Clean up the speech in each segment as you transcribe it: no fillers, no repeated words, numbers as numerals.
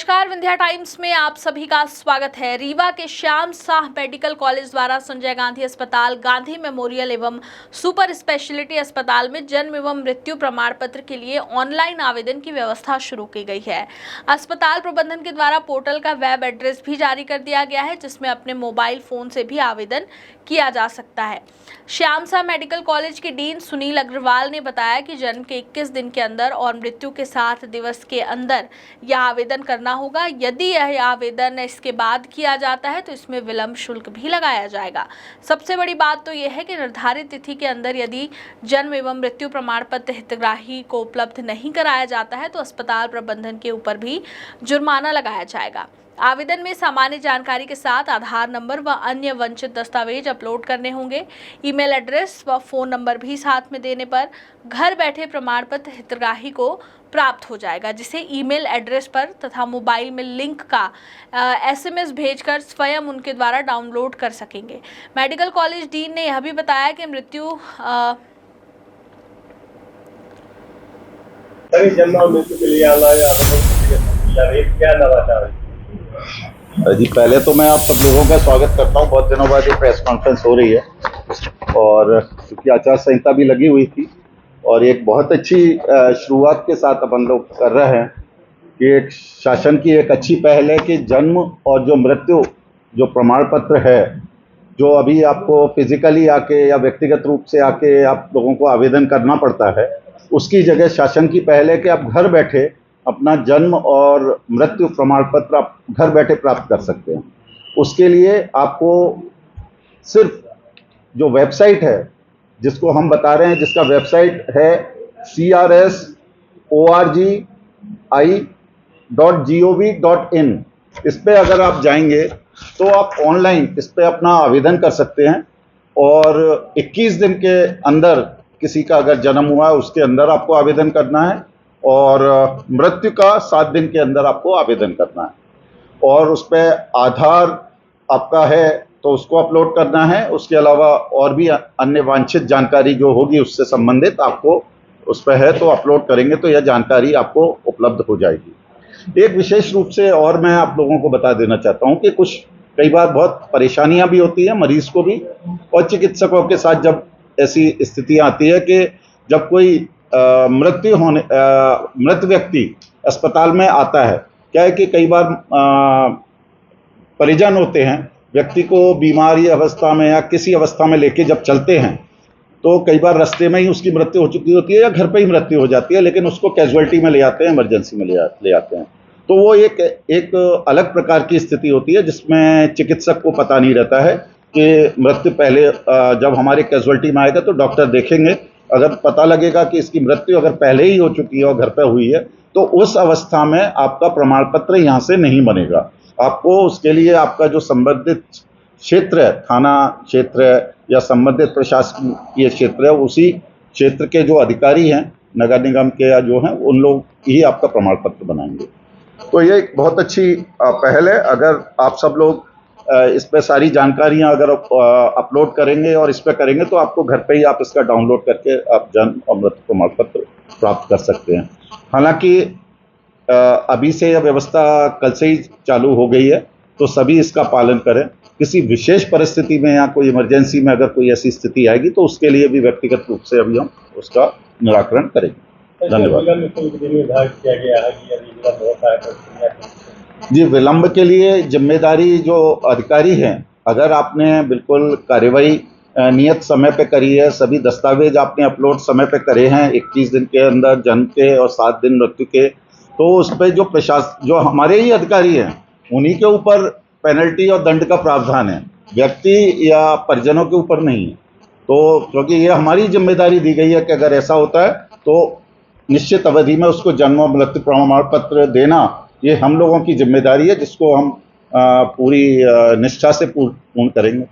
नमस्कार, विंध्या टाइम्स में आप सभी का स्वागत है। रीवा के श्याम साह मेडिकल कॉलेज द्वारा संजय गांधी अस्पताल, गांधी मेमोरियल एवं सुपर स्पेशलिटी अस्पताल में जन्म एवं मृत्यु प्रमाण पत्र के लिए ऑनलाइन आवेदन की व्यवस्था शुरू की गई है। अस्पताल प्रबंधन के द्वारा पोर्टल का वेब एड्रेस भी जारी कर दिया गया है, जिसमें अपने मोबाइल फोन से भी आवेदन किया जा सकता है। श्याम साह मेडिकल कॉलेज के डीन सुनील अग्रवाल ने बताया कि जन्म के 21 दिन के अंदर और मृत्यु के 7 दिवस के अंदर यह आवेदन करना होगा। यदि यह आवेदन इसके बाद किया जाता है तो इसमें विलंब शुल्क भी लगाया जाएगा। सबसे बड़ी बात तो यह है कि निर्धारित तिथि के अंदर यदि जन्म एवं मृत्यु प्रमाण पत्र हितग्राही को उपलब्ध नहीं कराया जाता है तो अस्पताल प्रबंधन के ऊपर भी जुर्माना लगाया जाएगा। आवेदन में सामान्य जानकारी के साथ आधार नंबर व अन्य वंचित दस्तावेज अपलोड करने होंगे। ईमेल एड्रेस व फोन नंबर भी साथ में देने पर घर बैठे प्रमाण पत्र हितग्राही को प्राप्त हो जाएगा, जिसे ईमेल एड्रेस पर तथा मोबाइल में लिंक का SMS भेजकर स्वयं उनके द्वारा डाउनलोड कर सकेंगे। मेडिकल कॉलेज डीन ने यह भी बताया कि मृत्यु जी, पहले तो मैं आप सब लोगों का स्वागत करता हूं। बहुत दिनों बाद ये प्रेस कॉन्फ्रेंस हो रही है और क्योंकि आचार संहिता भी लगी हुई थी और एक बहुत अच्छी शुरुआत के साथ अपन लोग कर रहे हैं कि एक शासन की एक अच्छी पहल है कि जन्म और जो मृत्यु जो प्रमाण पत्र है, जो अभी आपको फिजिकली आके या व्यक्तिगत रूप से आके आप लोगों को आवेदन करना पड़ता है, उसकी जगह शासन की पहल है कि आप घर बैठे अपना जन्म और मृत्यु प्रमाण पत्र आप घर बैठे प्राप्त कर सकते हैं। उसके लिए आपको सिर्फ जो वेबसाइट है जिसको हम बता रहे हैं, जिसका वेबसाइट है crsorgi.gov.in, इस पे अगर आप जाएंगे तो आप ऑनलाइन इस पे अपना आवेदन कर सकते हैं और 21 दिन के अंदर किसी का अगर जन्म हुआ है उसके अंदर आपको आवेदन करना है और मृत्यु का 7 दिन के अंदर आपको आवेदन करना है और उस पर आधार आपका है तो उसको अपलोड करना है। उसके अलावा और भी अन्य वांछित जानकारी जो होगी उससे संबंधित आपको उस पर है तो अपलोड करेंगे तो यह जानकारी आपको उपलब्ध हो जाएगी। एक विशेष रूप से और मैं आप लोगों को बता देना चाहता हूं कि कई बार बहुत परेशानियां भी होती हैं मरीज को भी और चिकित्सकों के साथ, जब ऐसी स्थितियां आती है कि जब कोई मृत व्यक्ति अस्पताल में आता है। क्या है कि कई बार परिजन होते हैं, व्यक्ति को बीमारी अवस्था में या किसी अवस्था में लेके जब चलते हैं तो कई बार रास्ते में ही उसकी मृत्यु हो चुकी होती है या घर पे ही मृत्यु हो जाती है, लेकिन उसको कैजुअल्टी में ले आते हैं, इमरजेंसी में ले आते हैं। तो वो एक अलग प्रकार की स्थिति होती है जिसमें चिकित्सक को पता नहीं रहता है कि मृत्यु पहले जब हमारे कैजुअल्टी में आएगा तो डॉक्टर देखेंगे, अगर पता लगेगा कि इसकी मृत्यु अगर पहले ही हो चुकी है और घर पर हुई है तो उस अवस्था में आपका प्रमाण पत्र यहाँ से नहीं बनेगा। आपको उसके लिए आपका जो संबंधित क्षेत्र है, थाना क्षेत्र है या संबंधित प्रशासकीय क्षेत्र है, उसी क्षेत्र के जो अधिकारी हैं, नगर निगम के या जो हैं, उन लोग ही आपका प्रमाण पत्र बनाएंगे। तो ये एक बहुत अच्छी पहल है। अगर आप सब लोग इस पे सारी जानकारियां अगर अपलोड करेंगे और इस पे करेंगे तो आपको घर पे ही आप इसका डाउनलोड करके आप जन्म और मृत्यु प्रमाण पत्र प्राप्त कर सकते हैं। हालांकि अभी से यह व्यवस्था कल से ही चालू हो गई है तो सभी इसका पालन करें। किसी विशेष परिस्थिति में या कोई इमरजेंसी में अगर कोई ऐसी स्थिति आएगी तो उसके लिए भी व्यक्तिगत रूप से अभी हम उसका निराकरण करेंगे। धन्यवाद जी। विलंब के लिए जिम्मेदारी जो अधिकारी हैं, अगर आपने बिल्कुल कार्यवाही नियत समय पे करी है, सभी दस्तावेज आपने अपलोड समय पे करे हैं 21 दिन के अंदर जन्म के और 7 दिन मृत्यु के, तो उस पर जो हमारे ही अधिकारी हैं उन्हीं के ऊपर पेनल्टी और दंड का प्रावधान है, व्यक्ति या परिजनों के ऊपर नहीं है। तो क्योंकि ये हमारी जिम्मेदारी दी गई है कि अगर ऐसा होता है तो निश्चित अवधि में उसको जन्म और मृत्यु प्रमाण पत्र देना ये हम लोगों की जिम्मेदारी है, जिसको हम पूरी निष्ठा से पूर्ण करेंगे।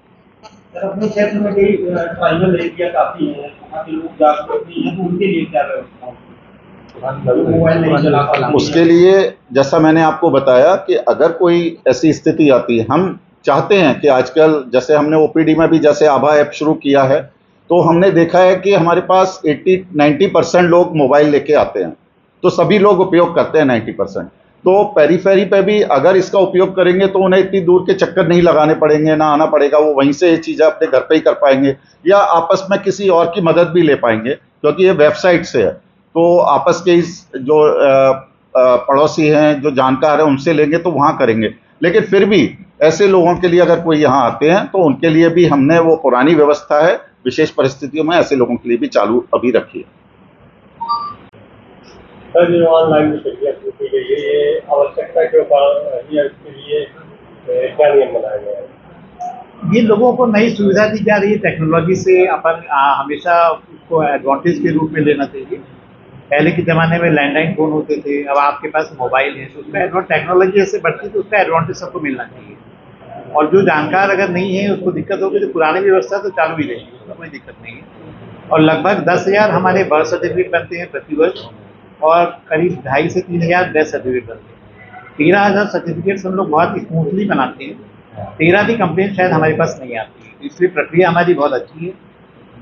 अपने क्षेत्र में कई ट्राइबल एरिया काफी है, वहाँ के लोग जागरूक नहीं है, तो उनके लिए क्या व्यवस्था है? उसके लिए जैसा मैंने आपको बताया कि अगर कोई ऐसी स्थिति आती है, हम चाहते हैं कि आजकल जैसे हमने OPD में भी जैसे आभा ऐप शुरू किया है तो हमने देखा है कि हमारे पास 80-90% लोग मोबाइल लेके आते हैं, तो सभी लोग उपयोग करते हैं 90%। तो पेरीफेरी पे भी अगर इसका उपयोग करेंगे तो उन्हें इतनी दूर के चक्कर नहीं लगाने पड़ेंगे, ना आना पड़ेगा, वो वहीं से ये चीज़ें अपने घर पे ही कर पाएंगे या आपस में किसी और की मदद भी ले पाएंगे, क्योंकि ये वेबसाइट से है। तो आपस के इस जो पड़ोसी हैं, जो जानकार हैं, उनसे लेंगे तो वहाँ करेंगे। लेकिन फिर भी ऐसे लोगों के लिए अगर कोई यहाँ आते हैं तो उनके लिए भी हमने वो पुरानी व्यवस्था है, विशेष परिस्थितियों में ऐसे लोगों के लिए भी चालू अभी रखी है। सर, जो ऑनलाइन जो प्रक्रिया शुरू की गई है, ये आवश्यकता के ऊपर या इसके लिए क्या नियम बनाए गए हैं? ये लोगों को नई सुविधा दी जा रही है टेक्नोलॉजी से। अपन हमेशा उसको एडवांटेज के रूप में लेना चाहिए। पहले के ज़माने में लैंडलाइन फ़ोन होते थे, अब आपके पास मोबाइल है, तो उसमें टेक्नोलॉजी जैसे बढ़ती है तो उसका एडवांटेज सबको मिलना चाहिए। और जो जानकार अगर नहीं है, उसको दिक्कत होगी, तो पुरानी व्यवस्था तो चालू ही रहेगी, उसमें कोई दिक्कत नहीं है। और लगभग 10,000 हमारे बर्थ सर्टिफिकेट बनते हैं प्रतिवर्ष और करीब 2,500 से 3,000 डेथ सर्टिफिकेट बनते हैं। 13,000 सर्टिफिकेट्स हम लोग बहुत स्मूथली बनाते हैं। 13 की कंप्लेंट शायद हमारे पास नहीं आती है, इसलिए प्रक्रिया हमारी बहुत अच्छी है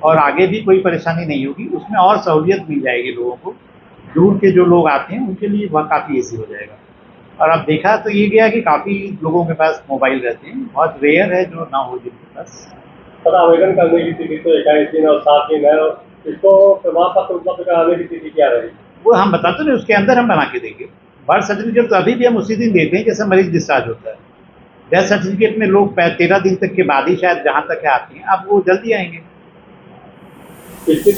और आगे भी कोई परेशानी नहीं होगी। उसमें और सहूलियत मिल जाएगी लोगों को। दूर के जो लोग आते हैं उनके लिए वह काफ़ी ईजी हो जाएगा। और अब देखा तो ये गया कि काफ़ी लोगों के पास मोबाइल रहते हैं, बहुत रेयर है जो ना हो जिनके पास। सर, आवेदन करने की तिथि तो 21 दिन और 7 दिन है, और इसको प्रमाण पत्र उपलब्ध कराने की तिथि क्या रहेगी? वो हम बताते नहीं, उसके अंदर हम बना के देंगे। बर्थ सर्टिफिकेट तो अभी भी हम उसी दिन देते हैं जैसे मरीज डिस्चार्ज होता है। डेथ सर्टिफिकेट में लोग 13 दिन तक के बाद ही शायद जहाँ तक आते हैं, अब वो जल्दी आएंगे। इसकी